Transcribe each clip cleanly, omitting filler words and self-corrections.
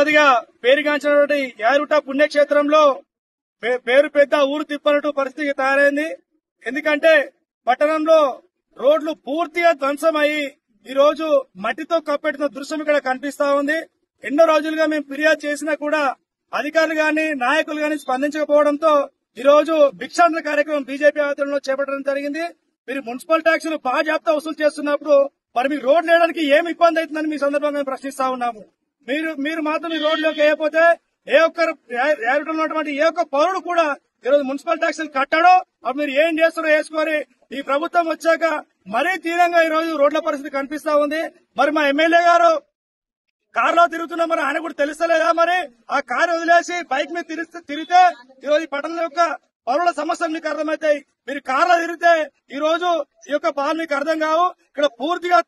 ఉగాదిగా పేరుగాంచినటువంటి యారుట పుణ్యక్షేత్రంలో పేరు పెద్ద ఊరు తిప్పనట్టు పరిస్థితి తయారైంది. ఎందుకంటే పట్టణంలో రోడ్లు పూర్తిగా ధ్వంసమయ్యి ఈ రోజు మట్టితో కప్పెట్టిన దృశ్యం ఇక్కడ కనిపిస్తా ఉంది. ఎన్నో రోజులుగా మేము ఫిర్యాదు చేసినా కూడా అధికారులు గాని నాయకులు గాని స్పందించకపోవడంతో ఈ రోజు భిక్షాటన కార్యక్రమం బీజేపీ ఆధ్వర్యంలో చేపట్టడం జరిగింది. మీరు మున్సిపల్ ట్యాక్సులు బాజాప్తా వసూలు చేస్తున్నప్పుడు మరి మీకు రోడ్లు వేయడానికి ఏమి ఇబ్బంది అవుతుందని మీ సందర్భంగా మేము ప్రశ్నిస్తా ఉన్నాము. మీరు మాత్రం ఈ రోడ్లోకి వేయకపోతే ఏ ఒక్కరు ఉన్నటువంటి ఏ ఒక్క పౌరుడు కూడా ఈరోజు మున్సిపల్ ట్యాక్సులు కట్టాడో అప్పుడు మీరు ఏం చేస్తారో వేసుకొని ఈ ప్రభుత్వం వచ్చాక మరీ తీవ్రంగా ఈ రోజు రోడ్ల పరిస్థితి కనిపిస్తా ఉంది. మరి మా ఎమ్మెల్యే గారు కారులో తిరుగుతున్నా మరి ఆయన కూడా తెలుస్తలేదా? మరి ఆ కారు వదిలేసి బైక్ మీద తిరిగితే ఈ రోజు ఈ పట్టణం యొక్క పౌరుల సమస్యలు మీకు అర్థమవుతాయి. మీరు కార్లో తిరిగితే ఈ రోజు ఈ యొక్క బాధ మీకు అర్థం కావు. ఇక్కడ పూర్తిగా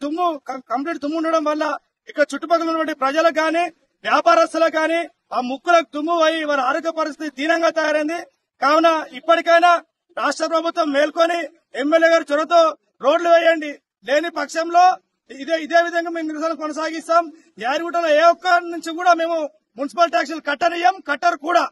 కంప్లీట్ తుమ్ము ఉండడం వల్ల ఇక్కడ చుట్టుపక్కల ఉన్నటువంటి ప్రజలకు గాని వ్యాపారస్తులకు గాని ఆ ముక్కులకు తుమ్ము అయి వారి ఆరోగ్య పరిస్థితి దీనంగా తయారైంది. కావున ఇప్పటికైనా రాష్ట్ర ప్రభుత్వం మేల్కొని ఎమ్మెల్యే గారి చొరవతో రోడ్లు వేయండి. లేని పక్షంలో ఇదే విధంగా మేము నిరసన కొనసాగిస్తాం. యాదగిరిగుట్టలో ఏ ఒక్క నుంచి కూడా మేము మున్సిపల్ ట్యాక్సులు కట్టరు కూడా.